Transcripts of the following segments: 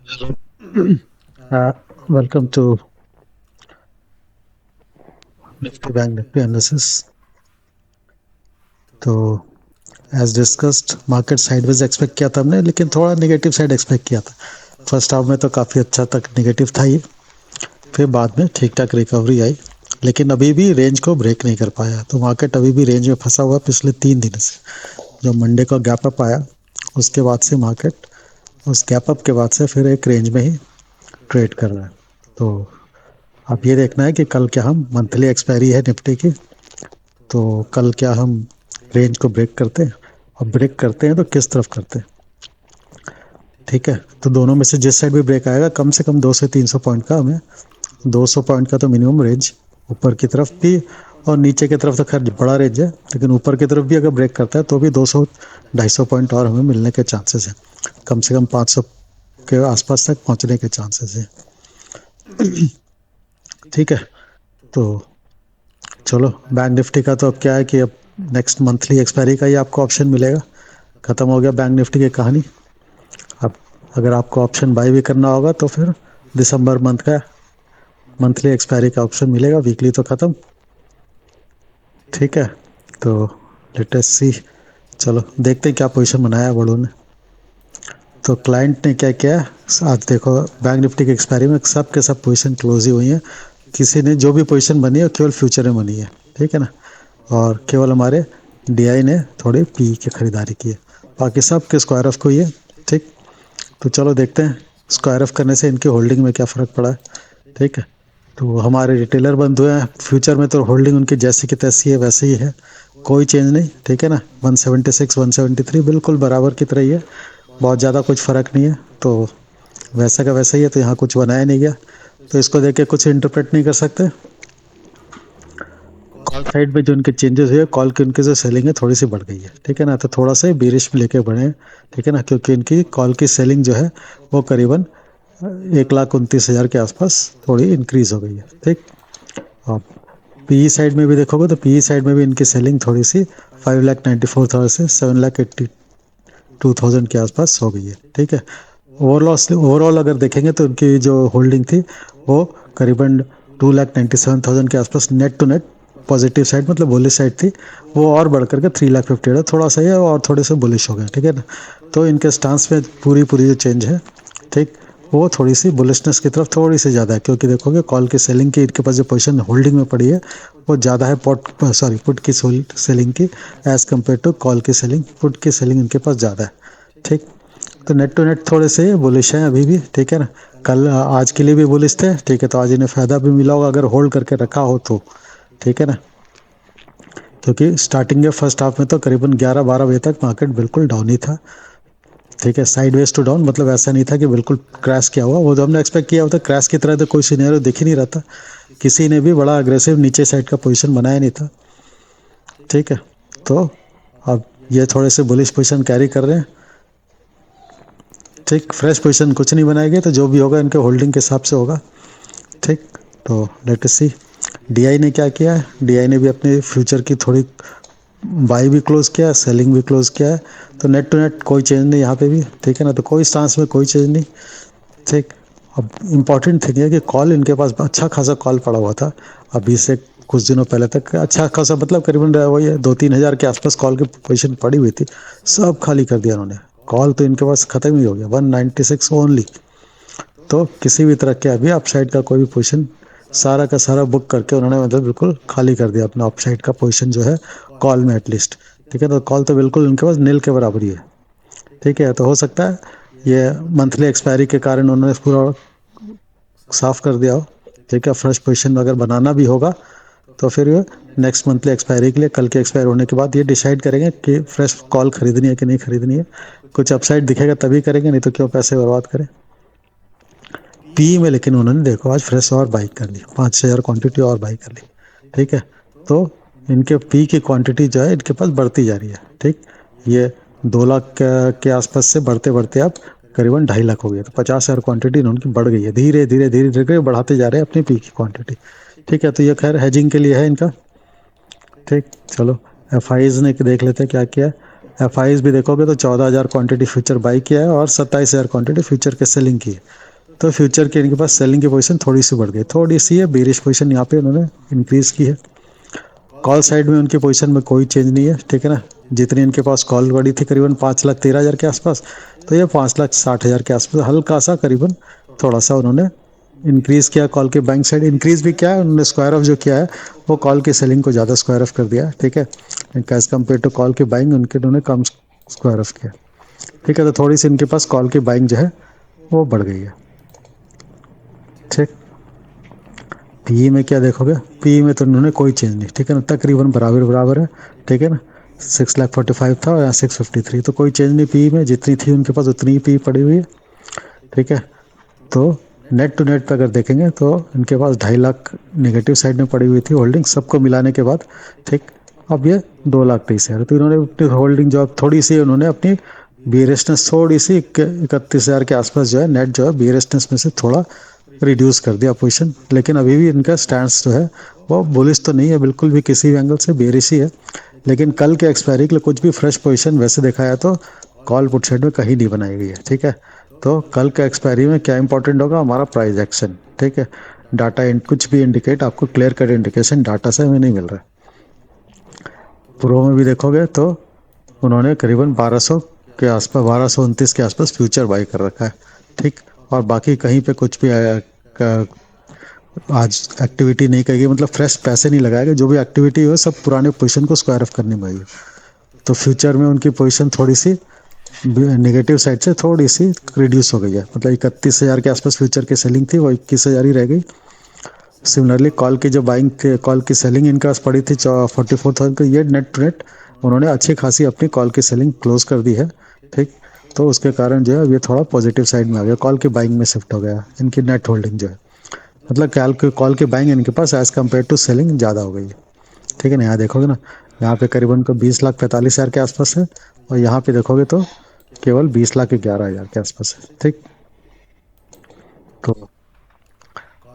Hello. Uh, Welcome to Nifty Bank Nifty Analysis. तो as discussed market sideways expect किया था हमने, लेकिन थोड़ा नेगेटिव साइड एक्सपेक्ट किया था। फर्स्ट हाफ में तो काफ़ी अच्छा तक नेगेटिव था ये, फिर बाद में ठीक ठाक रिकवरी आई, लेकिन अभी भी रेंज को ब्रेक नहीं कर पाया। तो मार्केट अभी भी रेंज में फंसा हुआ पिछले 3 दिन से। जो मंडे का गैप अप आया उसके बाद से मार्केट उस गैप अप के बाद से फिर एक रेंज में ही ट्रेड कर रहा है। तो अब ये देखना है कि कल क्या हम मंथली एक्सपायरी है निफ्टी की, तो कल क्या हम रेंज को ब्रेक करते हैं, और ब्रेक करते हैं तो किस तरफ करते हैं। ठीक है, तो दोनों में से जिस साइड भी ब्रेक आएगा कम से कम 200 से 300 पॉइंट का हमें, 200 पॉइंट का तो मिनिमम रेंज ऊपर की तरफ भी, और नीचे की तरफ तो खैर बड़ा रेंज है, लेकिन ऊपर की तरफ भी अगर ब्रेक करता है तो भी 200 250 पॉइंट और हमें मिलने के चांसेस हैं। कम से कम 500 के आसपास तक पहुंचने के चांसेस हैं। ठीक है, तो चलो बैंक निफ्टी का तो अब क्या है कि अब नेक्स्ट मंथली एक्सपायरी का ही आपको ऑप्शन मिलेगा। खत्म हो गया बैंक निफ्टी की कहानी। अब अगर आपको ऑप्शन बाय भी करना होगा तो फिर दिसंबर मंथ का मंथली एक्सपायरी का ऑप्शन मिलेगा, वीकली तो खत्म। ठीक है, तो लेटेस्ट सी, चलो देखते हैं क्या पोजीशन बनाया है बड़ों ने। तो क्लाइंट ने क्या किया, आज देखो बैंक निफ्टी की एक्सपायरी में सब के सब पोजीशन क्लोज ही हुई है। किसी ने जो भी पोजीशन बनी है केवल फ्यूचर में बनी है, ठीक है ना, और केवल हमारे डीआई ने थोड़ी पी की खरीदारी की है, बाकी सब के स्क्वायर ऑफ को ही है। ठीक, तो चलो देखते हैं स्क्वायर ऑफ करने से इनकी होल्डिंग में क्या फ़र्क पड़ा है। ठीक है, तो हमारे रिटेलर बंद हुए हैं, फ्यूचर में तो होल्डिंग उनकी जैसी की तैसी है वैसे ही है, कोई चेंज नहीं। ठीक है ना, 176 173 बिल्कुल बराबर की तरह ही है, बहुत ज़्यादा कुछ फ़र्क नहीं है। तो वैसा का वैसा ही है, तो यहाँ कुछ बनाया नहीं गया, तो इसको देख के कुछ इंटरप्रेट नहीं कर सकते। कॉल साइड में जो इनके चेंजेस हुए, कॉल की उनकी जो सेलिंग है थोड़ी सी बढ़ गई है। ठीक है ना, तो थोड़ा सा बेरिश लेके बढ़े। ठीक है ना, क्योंकि इनकी कॉल की सेलिंग जो है वो करीबन 1,29,000 के आसपास थोड़ी इंक्रीज हो गई है। ठीक, और पीई साइड में भी देखोगे तो पीई साइड में भी इनकी सेलिंग थोड़ी सी 5,94,000 से 7,82,000 के आसपास हो गई है। ठीक है, ओवरऑल अगर देखेंगे तो उनकी जो होल्डिंग थी वो करीबन 2,97,000 के आसपास net to net positive side, मतलब बुलिश साइड थी, वो और बढ़ करके 3,50,000 थोड़ा सा है और थोड़े से बुलिश हो गए। ठीक है ना, तो इनके स्टांस में पूरी पूरी जो चेंज है, ठीक, वो थोड़ी सी बुलिशनेस की तरफ थोड़ी सी ज़्यादा है, क्योंकि देखोगे कॉल की सेलिंग की इनके पास जो पोजीशन होल्डिंग में पड़ी है वो ज़्यादा है पुट की सेलिंग की एज़ कम्पेयर टू कॉल की सेलिंग। पुट की सेलिंग इनके पास ज़्यादा है। ठीक, तो नेट टू नेट थोड़े से बुलिश हैं अभी भी। ठीक है ना, कल आज के लिए भी बुलिश थे। ठीक है, तो आज इन्हें फ़ायदा भी मिला होगा अगर होल्ड करके रखा हो तो। ठीक है ना, क्योंकि स्टार्टिंग के फर्स्ट हाफ में तो करीबन 11-12 बजे तक मार्केट बिल्कुल डाउन ही था। ठीक है, साइडवेज टू डाउन, मतलब ऐसा नहीं था कि बिल्कुल क्रैश किया हुआ, वो जो हमने एक्सपेक्ट किया होता क्रैश की तरह तो कोई सीनेरियो दिख ही नहीं रहा था। किसी ने भी बड़ा अग्रेसिव नीचे साइड का पोजीशन बनाया नहीं था। ठीक है, तो अब ये थोड़े से बुलिश पोजीशन कैरी कर रहे हैं। ठीक, फ्रेश पोजीशन कुछ नहीं बनाएंगे, तो जो भी होगा इनके होल्डिंग के हिसाब से होगा। ठीक, तो लेट अस सी डीआई ने क्या किया है। डीआई ने भी अपने फ्यूचर की थोड़ी बाई भी क्लोज किया है, सेलिंग भी क्लोज किया है, तो नेट टू नेट कोई चेंज नहीं यहाँ पे भी। ठीक है ना, तो कोई स्टांस में कोई चेंज नहीं। ठीक, अब इम्पॉर्टेंट थिंग है कि कॉल इनके पास अच्छा खासा कॉल पड़ा हुआ था अभी से कुछ दिनों पहले तक, अच्छा खासा मतलब करीबन वही है 2-3 हज़ार के आसपास कॉल की पोजीशन पड़ी हुई थी, सब खाली कर दिया उन्होंने। कॉल तो इनके पास खत्म ही हो गया, 196 ओनली। तो किसी भी तरह के अभी अपसाइड का कोई भी पोजीशन सारा का सारा बुक करके उन्होंने मतलब बिल्कुल खाली कर दिया अपना अपसाइड का पोजीशन जो है कॉल में एटलीस्ट। ठीक है, तो कॉल तो बिल्कुल उनके पास नील के बराबर ही है। ठीक है, तो हो सकता है ये मंथली एक्सपायरी के कारण उन्होंने पूरा साफ कर दिया हो। ठीक है, फ्रेश पोजीशन अगर बनाना भी होगा तो फिर नेक्स्ट मंथली एक्सपायरी के लिए कल के एक्सपायर होने के बाद ये डिसाइड करेंगे कि फ्रेश कॉल खरीदनी है कि नहीं खरीदनी है। कुछ अपसाइड दिखेगा तभी करेंगे, नहीं तो क्यों पैसे बर्बाद करें। पी में लेकिन उन्होंने देखो आज फ्रेश और बाई कर ली, 5,000 क्वांटिटी और बाई कर ली। ठीक है, तो इनके पी की क्वांटिटी जो है इनके पास बढ़ती जा रही है। ठीक, ये 2 लाख के आसपास से बढ़ते बढ़ते अब करीबन 2.5 लाख हो गया, तो 50,000 क्वांटिटी उनकी बढ़ गई है, धीरे धीरे धीरे धीरे बढ़ाते जा रहे हैं अपनी पी की क्वांटिटी। ठीक है, तो ये खैर हेजिंग के लिए है इनका। ठीक, चलो एफ ने देख लेते हैं क्या किया। एफ आई भी देखोगे तो 14,000 क्वांटिटी फ्यूचर बाई किया है और 27,000 क्वांटिटी फ्यूचर के सेलिंग की है। तो फ्यूचर के इनके पास सेलिंग की पोजीशन थोड़ी सी बढ़ गई, थोड़ी सी है बेरिश पोजीशन यहाँ पे उन्होंने इंक्रीज की है। कॉल साइड में उनकी पोजीशन में कोई चेंज नहीं है, ठीक है ना। जितनी इनके पास कॉल बढ़ी थी करीबन 5,13,000 के आसपास, तो ये 5,60,000 के आसपास हल्का सा करीबन थोड़ा सा उन्होंने इंक्रीज किया। कॉल के बैंक साइड इंक्रीज भी किया है उन्होंने, स्क्वायर ऑफ जो किया है वो कॉल की सेलिंग को ज़्यादा स्क्वायर ऑफ कर दिया, ठीक है। एज कम्पेयर टू कॉल की बाइंग उनके उन्होंने कम स्क्वायर ऑफ किया, ठीक है। तो थोड़ी सी इनके पास कॉल की बाइंग जो है वो बढ़ गई है, ठीक। पीई में क्या देखोगे, पीई में तो उन्होंने कोई चेंज नहीं, ठीक है ना, तकरीबन बराबर बराबर है, ठीक है ना। 6,45,000 था और यहाँ 653, तो कोई चेंज नहीं पीई में, जितनी थी उनके पास उतनी ही पी पड़ी हुई है, ठीक है। तो नेट टू नेट पे अगर देखेंगे तो इनके पास 2.5 लाख नेगेटिव साइड में पड़ी हुई थी होल्डिंग, सबको मिलाने के बाद, ठीक। अब ये 2,30,000, तो इन्होंने अपनी होल्डिंग जो थोड़ी सी उन्होंने अपनी बियरिशनेस थोड़ी सी 31,000 के आसपास जो है नेट जो है बियरिशनेस में से थोड़ा रिड्यूस कर दिया पोजीशन, लेकिन अभी भी इनका स्टैंड जो है वो बुलिश तो नहीं है बिल्कुल भी, किसी भी एंगल से बेरिश ही है। लेकिन कल के एक्सपायरी के लिए कुछ भी फ्रेश पोजीशन वैसे देखा है तो कॉल पुट साइड में कहीं नहीं बनाई गई है, ठीक है। तो कल के एक्सपायरी में क्या इंपॉर्टेंट होगा, हमारा प्राइस एक्शन, ठीक है। डाटा कुछ भी इंडिकेट आपको क्लियर कट इंडिकेशन डाटा से हमें नहीं मिल रहा है। प्रो में भी देखोगे तो उन्होंने करीबन 1200 के आसपास, 1229 के आसपास फ्यूचर बाई कर रखा है, ठीक। और बाकी कहीं पे कुछ भी आज एक्टिविटी नहीं करेगी, मतलब फ्रेश पैसे नहीं लगाएगा, जो भी एक्टिविटी हो सब पुराने पोजीशन को स्क्वायर ऑफ करने में आई। तो फ्यूचर में उनकी पोजीशन थोड़ी सी नेगेटिव साइड से थोड़ी सी रिड्यूस हो गई है, मतलब 31,000 के आसपास फ्यूचर की सेलिंग थी वो 21,000 ही रह गई। सिमिलरली कॉल की जो बाइंग कॉल की सेलिंग इनके पास पड़ी थी 44,000 का, ये नेट टू नेट उन्होंने अच्छी खासी अपनी कॉल की सेलिंग क्लोज कर दी है, ठीक। तो उसके कारण जो है ये थोड़ा पॉजिटिव साइड में आ गया, कॉल की बाइंग में शिफ्ट हो गया इनकी नेट होल्डिंग जो है, मतलब कॉल की बाइंग इनके पास एज कम्पेयर टू सेलिंग ज़्यादा हो गई है, ठीक है ना। यहाँ देखोगे ना, यहाँ पे करीबन को 20,45,000 के आसपास है, और यहाँ पे देखोगे तो केवल 20,11,000 के आसपास है, ठीक। तो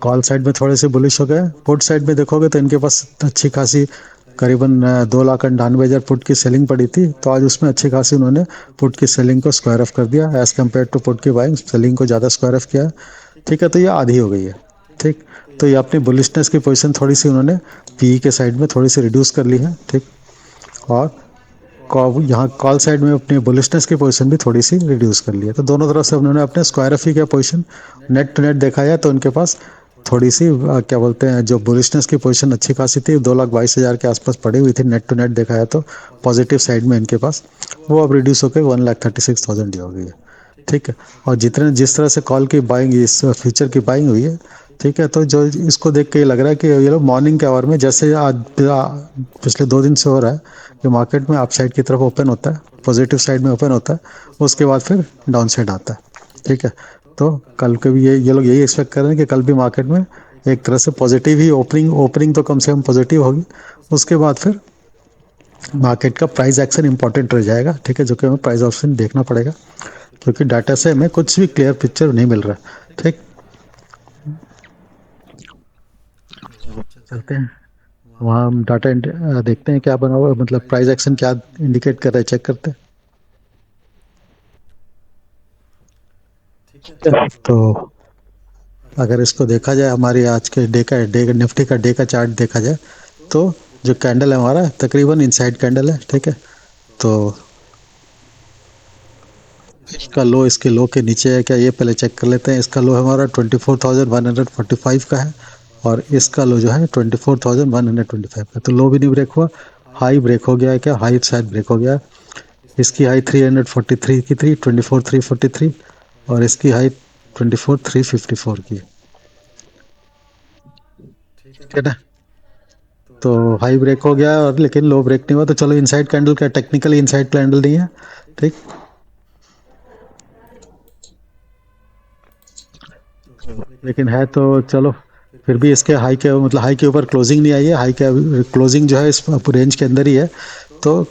कॉल साइड में थोड़े से बुलिश हो गए। पुट साइड में देखोगे तो इनके पास अच्छी खासी करीबन 2,98,000 पुट की सेलिंग पड़ी थी, तो आज उसमें अच्छी खासी उन्होंने पुट की सेलिंग को स्क्वायर ऑफ कर दिया एज कम्पेयर टू पुट की बाइंग, सेलिंग को ज़्यादा स्क्वायर ऑफ किया, ठीक है। तो ये आधी हो गई है, ठीक। तो ये अपनी बुलिशनेस की पोजीशन थोड़ी सी उन्होंने पीई के साइड में थोड़ी सी रिड्यूस कर ली है, ठीक। और यहाँ कॉल साइड में अपनी बुलिशनेस की पोजीशन भी थोड़ी सी रिड्यूस कर ली है। तो दोनों तरफ से उन्होंने अपने स्क्वायर ऑफ ही किया पोजीशन। नेट टू नेट देखा जाए तो उनके पास थोड़ी सी क्या बोलते हैं, जो बुलिशनेस की पोजीशन अच्छी खासी थी 2,22,000 के आसपास पड़ी हुई थी, नेट टू नेट देखा जाए तो पॉजिटिव साइड में इनके पास वो अब रिड्यूस होकर 1,36,000 हो गई है, ठीक है। और जिस तरह से कॉल की बाइंग, इस फ्यूचर की बाइंग हुई है, ठीक है। तो जो इसको देख के ये लग रहा है कि ये लोग मॉर्निंग के आवर में, जैसे आज पिछले 2 दिन से हो रहा है कि मार्केट में अप साइड की तरफ ओपन होता है, पॉजिटिव साइड में ओपन होता है, उसके बाद फिर डाउन साइड आता है, ठीक है। तो कल के भी ये लोग यही एक्सपेक्ट कर रहे हैं कि कल भी मार्केट में एक तरह से पॉजिटिव ही ओपनिंग तो कम से कम पॉजिटिव होगी, उसके बाद फिर मार्केट का प्राइस एक्शन इंपॉर्टेंट रह जाएगा, ठीक है। जो कि हमें प्राइस ऑप्शन देखना पड़ेगा, क्योंकि डाटा से हमें कुछ भी क्लियर पिक्चर नहीं मिल रहा, ठीक। चलते हैं वहाँ, हम डाटा देखते हैं क्या बना हुआ, मतलब प्राइस एक्शन क्या इंडिकेट कर रहा है, चेक करते हैं। तो अगर इसको देखा जाए, हमारी आज के डे निफ्टी का डे का चार्ट देखा जाए तो जो कैंडल है हमारा तकरीबन इनसाइड कैंडल है, ठीक है। तो इसका लो इसके लो के नीचे है क्या, ये पहले चेक कर लेते हैं। इसका लो हमारा 24,145 का है, और इसका लो जो है 24,125 का, तो लो भी नहीं ब्रेक हुआ। हाई ब्रेक हो गया है क्या, हाई शायद ब्रेक हो गया है। इसकी हाई 343 की थी, 24,343, और इसकी हाई 24,354 की, ठीक है ना। तो हाई ब्रेक हो गया और लेकिन लो ब्रेक नहीं हुआ, तो चलो इनसाइड कैंडल का, टेक्निकली इनसाइड कैंडल नहीं है, ठीक। लेकिन है तो चलो, फिर भी इसके हाई के मतलब हाई के ऊपर क्लोजिंग नहीं आई है, हाई के क्लोजिंग जो है इस रेंज के अंदर ही है। तो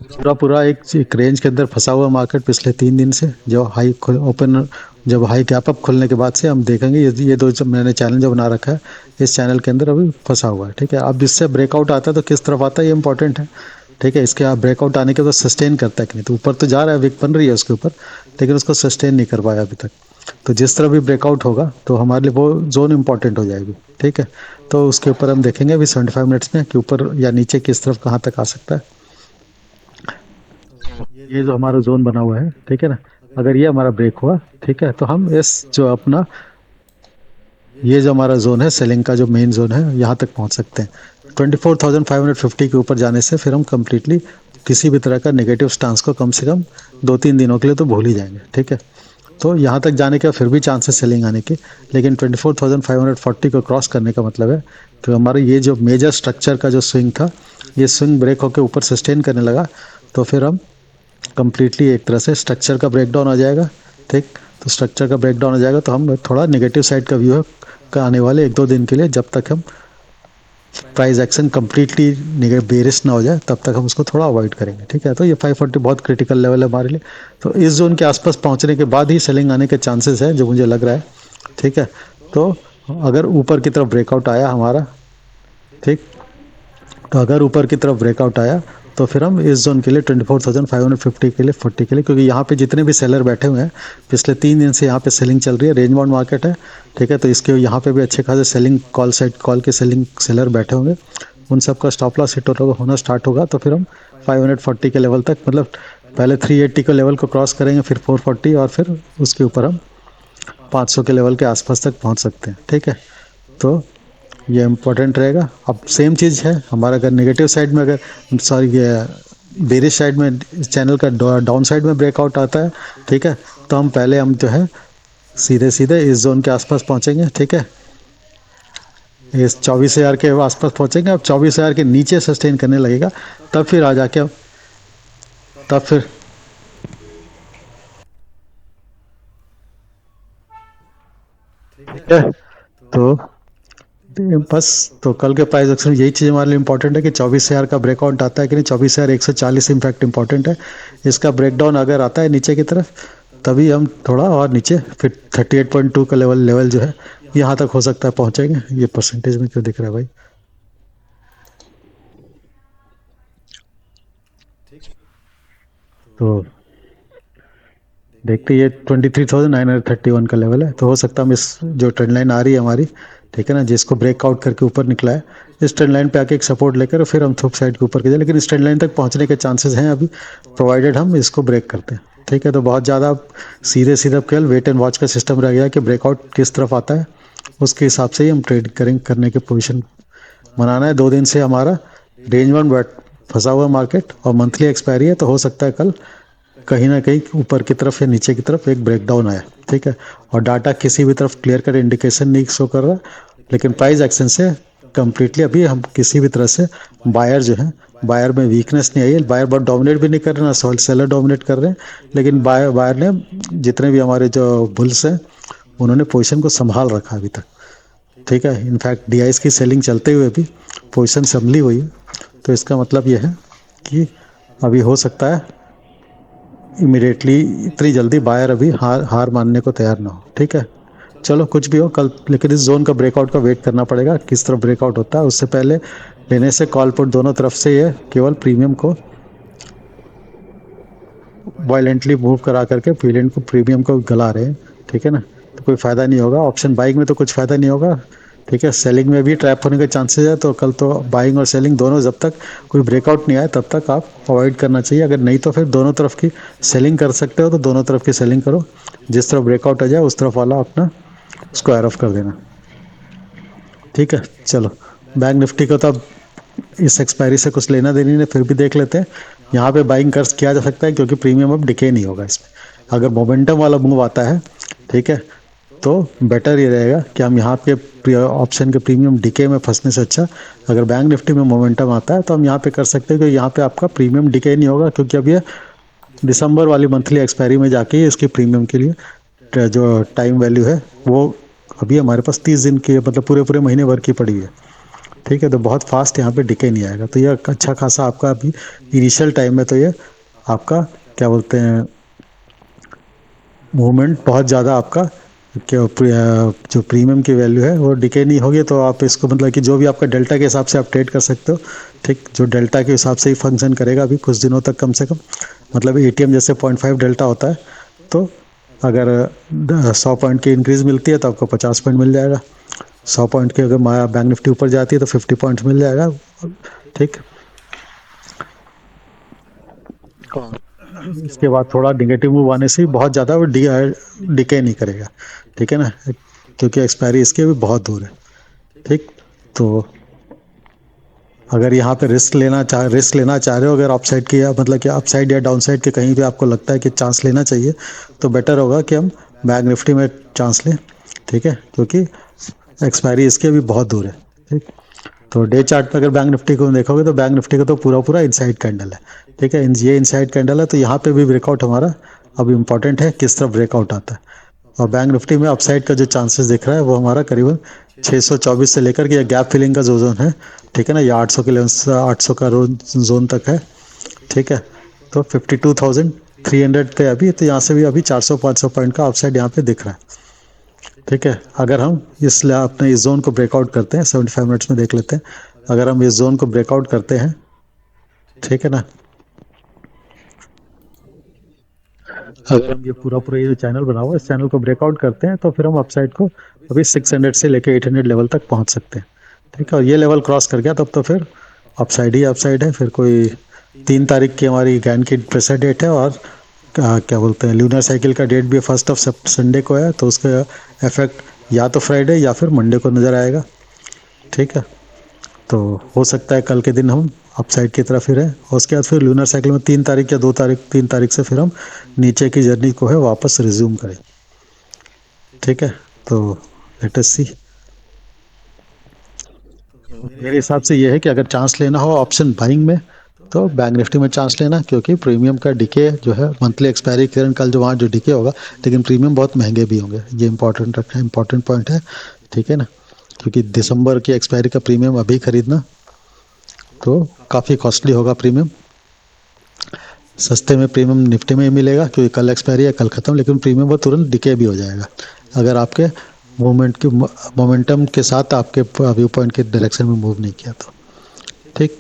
पूरा पूरा एक रेंज के अंदर फंसा हुआ मार्केट पिछले 3 दिन से, जो हाई ओपन जब हाई गैप अप खुलने के बाद से हम देखेंगे ये दो जो मैंने चैनल जो बना रखा है, इस चैनल के अंदर अभी फंसा हुआ है। ठीक है, अब इससे ब्रेकआउट आता है तो किस तरफ आता है ये इंपॉर्टेंट है। ठीक है, इसके आप ब्रेकआउट आने के बाद सस्टेन करता है कि नहीं, तो ऊपर तो जा रहा है, विक बन रही है उसके ऊपर, लेकिन उसको सस्टेन नहीं कर पाया अभी तक। तो जिस तरह भी ब्रेकआउट होगा तो हमारे लिए वो जोन इंपॉर्टेंट हो जाएगी। ठीक है, तो उसके ऊपर हम देखेंगे अभी 75 मिनट्स में कि ऊपर या नीचे किस तरफ कहाँ तक आ सकता है। ये जो हमारा जोन बना हुआ है, ठीक है ना, अगर ये हमारा ब्रेक हुआ, ठीक है, तो हम इस जो अपना ये जो हमारा जोन है सेलिंग का जो मेन जोन है यहाँ तक पहुँच सकते हैं। 24,550 के ऊपर जाने से फिर हम कम्प्लीटली किसी भी तरह का नेगेटिव स्टांस को कम से कम 2-3 दिनों के लिए तो भूल ही जाएंगे। ठीक है, तो यहाँ तक जाने का फिर भी चांस है सेलिंग आने की, लेकिन 24,540 को क्रॉस करने का मतलब है तो हमारा ये जो मेजर स्ट्रक्चर का जो स्विंग था, ये स्विंग ब्रेक होकर ऊपर सस्टेन करने लगा, तो फिर हम कंप्लीटली एक तरह से स्ट्रक्चर का ब्रेकडाउन आ जाएगा। ठीक, तो स्ट्रक्चर का ब्रेकडाउन हो जाएगा तो हम थोड़ा नेगेटिव साइड का व्यू है का आने वाले 1-2 दिन के लिए, जब तक हम प्राइस एक्शन कंप्लीटली बेरिश ना हो जाए तब तक हम उसको थोड़ा अवॉइड करेंगे। ठीक है, तो ये 540 बहुत क्रिटिकल लेवल है हमारे लिए। तो इस जोन के आसपास पहुंचने के बाद ही सेलिंग आने के चांसेस है जो मुझे लग रहा है। ठीक है, तो अगर ऊपर की तरफ ब्रेकआउट आया हमारा, ठीक, तो अगर ऊपर की तरफ ब्रेकआउट आया तो फिर हम इस जोन के लिए 24,550 के लिए 40 के लिए, क्योंकि यहाँ पे जितने भी सेलर बैठे हुए हैं पिछले 3 दिन से यहाँ पे सेलिंग चल रही है, रेंज बाउंड मार्केट है। ठीक है, तो इसके यहाँ पे भी अच्छे खासे सेलिंग कॉल साइड कॉल के सेलिंग सेलर बैठे होंगे, उन सबका स्टॉप लॉस हिट होना स्टार्ट होगा। तो फिर हम 540 के लेवल तक, मतलब पहले 380 के लेवल को क्रॉस करेंगे, फिर 440, और फिर उसके ऊपर हम 500 के लेवल के आसपास तक पहुँच सकते हैं। ठीक है, तो ये इम्पोर्टेंट रहेगा। अब सेम चीज़ है हमारा, अगर नेगेटिव साइड में, अगर सॉरी बेरिश साइड में चैनल का डाउन साइड में ब्रेकआउट आता है, ठीक है, तो हम पहले हम जो है सीधे सीधे इस जोन के आसपास पहुंचेंगे। ठीक है, इस 24,000 के आसपास पहुंचेंगे। अब 24,000 के नीचे सस्टेन करने लगेगा, तब फिर आ जाके तब फिर ठीक है, तो बस, तो कल के प्राइस एक्शन यही चीज़ हमारे लिए इंपॉर्टेंट है कि 24,000 का ब्रेकआउट आता है कि नहीं। 24,140 इम्पैक्ट इंपॉर्टेंट है। इसका ब्रेकडाउन अगर आता है नीचे की तरफ, तभी हम थोड़ा और नीचे फिर 38.2 का लेवल लेवल जो है यहाँ तक हो सकता है पहुँचेंगे। ये परसेंटेज में क्यों दिख रहा है भाई? तो देखते ये 23,931 का लेवल है, तो हो सकता है हम इस जो ट्रेंड लाइन आ रही है हमारी, ठीक है ना, जिसको ब्रेकआउट करके ऊपर निकला है, इस ट्रेंड लाइन पे आके एक सपोर्ट लेकर फिर हम थोक साइड के ऊपर के जाए, लेकिन इस ट्रेंड लाइन तक पहुंचने के चांसेस हैं अभी, प्रोवाइडेड हम इसको ब्रेक करते हैं। ठीक है, तो बहुत ज़्यादा सीधे सीधे केवल वेट एंड वॉच का सिस्टम रह गया कि ब्रेकआउट किस तरफ आता है उसके हिसाब से ही हम ट्रेड करेंगे, करने की पोजिशन बनाना है। 2 दिन से हमारा रेंज वन बैट फंसा हुआ मार्केट और मंथली एक्सपायरी है, तो हो सकता है कल कहीं ना कहीं ऊपर की तरफ या नीचे की तरफ एक ब्रेकडाउन आया। ठीक है, और डाटा किसी भी तरफ क्लियर कट इंडिकेशन नहीं शो कर रहा, लेकिन प्राइस एक्शन से कम्प्लीटली अभी हम किसी भी तरह से बायर जो है, बायर में वीकनेस नहीं आई है। बायर बहुत डोमिनेट भी नहीं कर रहे ना सेलर डोमिनेट कर रहे हैं, लेकिन बायर बायर ने जितने भी हमारे जो बुल्स हैं उन्होंने पोजीशन को संभाल रखा अभी तक। ठीक है, इनफैक्ट डीआईएस की सेलिंग चलते हुए भी पोजीशन संभली हुई है। तो इसका मतलब ये है कि अभी हो सकता है इमिडिएटली इतनी जल्दी बायर अभी हार हार मानने को तैयार ना हो। ठीक है, चलो कुछ भी हो कल, लेकिन इस जोन का ब्रेकआउट का वेट करना पड़ेगा, किस तरफ ब्रेकआउट होता है। उससे पहले लेने से कॉल पुट दोनों तरफ से ये केवल प्रीमियम को वायलेंटली मूव करा करके प्रीमियम को गला रहे हैं। ठीक है ना, तो कोई फ़ायदा नहीं होगा। ऑप्शन बाइंग में तो कुछ फ़ायदा नहीं होगा। ठीक है, सेलिंग में भी ट्रैप होने के चांसेस है, तो कल तो बाइंग और सेलिंग दोनों जब तक कोई ब्रेकआउट नहीं आए तब तक आप अवॉइड करना चाहिए। अगर नहीं तो फिर दोनों तरफ की सेलिंग कर सकते हो, तो दोनों तरफ की सेलिंग करो। जिस तरफ ब्रेकआउट आ जाए उस तरफ वाला अपना उसको एयर ऑफ कर देना। ठीक है, चलो बैंक निफ्टी को तो अब इस एक्सपायरी से कुछ लेना देनी नहीं, फिर भी देख लेते हैं। यहाँ पे बाइंग कर किया जा सकता है क्योंकि प्रीमियम अब डिके नहीं होगा इसमें। अगर मोमेंटम वाला मूव आता है, ठीक है, तो बेटर ये रहेगा कि हम यहाँ पे ऑप्शन के प्रीमियम डिके में फंसने से अच्छा अगर बैंक निफ्टी में मोमेंटम आता है तो हम यहाँ पे कर सकते हैं, क्योंकि यहाँ पे आपका प्रीमियम डिके नहीं होगा, क्योंकि अब ये दिसंबर वाली मंथली एक्सपायरी में जाके इसके प्रीमियम के लिए जो टाइम वैल्यू है वो अभी हमारे पास 30 दिन की, मतलब पूरे पूरे महीने भर की पड़ी है। ठीक है, तो बहुत फास्ट यहाँ पे डिके नहीं आएगा, तो ये अच्छा खासा आपका अभी इनिशियल टाइम में तो ये आपका क्या बोलते हैं मूवमेंट बहुत ज़्यादा आपका जो प्रीमियम की वैल्यू है वो डिके नहीं होगी, तो आप इसको मतलब कि जो भी आपका डेल्टा के हिसाब से आप ट्रेड कर सकते हो। ठीक, जो डेल्टा के हिसाब से ही फंक्शन करेगा अभी कुछ दिनों तक कम से कम। मतलब एटीएम जैसे 0.5 डेल्टा होता है, तो अगर 100 पॉइंट की इंक्रीज मिलती है तो आपको 50 पॉइंट मिल जाएगा। 100 पॉइंट की अगर बैंक निफ्टी ऊपर जाती है तो 50 पॉइंट मिल जाएगा। ठीक। इसके बाद थोड़ा निगेटिव मूव आने से बहुत ज़्यादा वो डिके नहीं करेगा। ठीक है ना, क्योंकि एक्सपायरी इसके भी बहुत दूर है। ठीक, तो अगर यहाँ पे रिस्क लेना चाह रहे हो, अगर अपसाइड की या मतलब कि अपसाइड या डाउनसाइड के कहीं भी आपको लगता है कि चांस लेना चाहिए, तो बेटर होगा कि हम बैंक निफ्टी में चांस लें। ठीक है, क्योंकि एक्सपायरी इसके भी बहुत दूर है। ठीक, तो डे चार्ट पे अगर बैंक निफ्टी को देखोगे तो बैंक निफ्टी का तो पूरा पूरा इनसाइड कैंडल है। ठीक है, ये इनसाइड कैंडल है, तो यहाँ पे भी ब्रेकआउट हमारा अब इम्पॉर्टेंट है किस तरफ ब्रेकआउट आता है। और बैंक निफ्टी में अपसाइड का जो चांसेस दिख रहा है वो हमारा करीबन 624 से लेकर के ये गैप फिलिंग का जो जोन है, ठीक है ना, ये 800 के लेवल 800 का जोन तक है। ठीक है, तो 52,300 पे अभी, तो यहाँ से भी अभी 400-500 पॉइंट का अपसाइड यहाँ पे दिख रहा है। ठीक है, अगर हम अपने इस जोन को ब्रेकआउट करते हैं, 75 मिनट्स में देख लेते हैं। अगर हम इस जोन को ब्रेकआउट करते हैं, ठीक है ना, अगर हम ये पूरा पूरा ये जो चैनल बना हुआ है इस चैनल को ब्रेकआउट करते हैं, तो फिर हम अपसाइड को अभी 600 से लेके 800 लेवल तक पहुंच सकते हैं। ठीक है, और ये लेवल क्रॉस कर गया तब तो फिर अपसाइड ही अपसाइड है। फिर कोई 3 तारीख की हमारी गैन की प्रेशर डेट है, और क्या बोलते हैं, ल्यूनर साइकिल का डेट भी 1 संडे को है, तो उसका इफेक्ट या तो फ्राइडे या फिर मंडे को नज़र आएगा। ठीक है, तो हो सकता है कल के दिन हम अपसाइड की तरफ ही रहें, और उसके बाद फिर लूनर साइकिल में 3 तारीख या 2 तारीख 3 तारीख से फिर हम नीचे की जर्नी को है वापस रिज्यूम करें। ठीक है, तो लेट अस सी। मेरे हिसाब से ये है कि अगर चांस लेना हो ऑप्शन बाइंग में, तो बैंक निफ्टी में चांस लेना, क्योंकि प्रीमियम का डिके जो है मंथली एक्सपायरी के कल जो वहाँ जो डिके होगा, लेकिन प्रीमियम बहुत महंगे भी होंगे, ये इंपॉर्टेंट पॉइंट है। ठीक है ना, क्योंकि दिसंबर की एक्सपायरी का प्रीमियम अभी खरीदना तो काफ़ी कॉस्टली होगा प्रीमियम। सस्ते में प्रीमियम निफ्टी में ही मिलेगा, क्योंकि कल एक्सपायरी है, कल ख़त्म, लेकिन प्रीमियम वो तुरंत डिके भी हो जाएगा अगर आपके मोमेंटम के साथ आपके व्यू पॉइंट के डायरेक्शन में मूव नहीं किया तो। ठीक,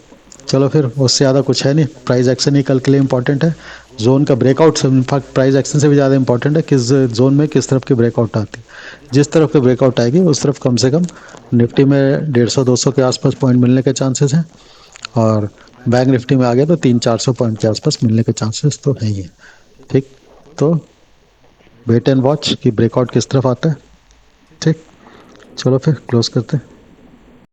चलो फिर उससे ज़्यादा कुछ है नहीं, प्राइस एक्शन ही कल के लिए इंपॉर्टेंट है। जोन का ब्रेकआउट से इनफैक्ट प्राइस एक्शन से भी ज़्यादा इंपॉर्टेंट है किस जोन में किस तरफ की ब्रेकआउट आती है। जिस तरफ की ब्रेकआउट आएगी उस तरफ कम से कम निफ्टी में 150-200 के आसपास पॉइंट मिलने के चांसेस हैं, और बैंक निफ्टी में आ गया तो 300-400 पॉइंट के आसपास मिलने के चांसेस तो हैं ही। ठीक, तो वेट एंड वॉच कि ब्रेकआउट किस तरफ आता है। ठीक, चलो फिर क्लोज करते हैं।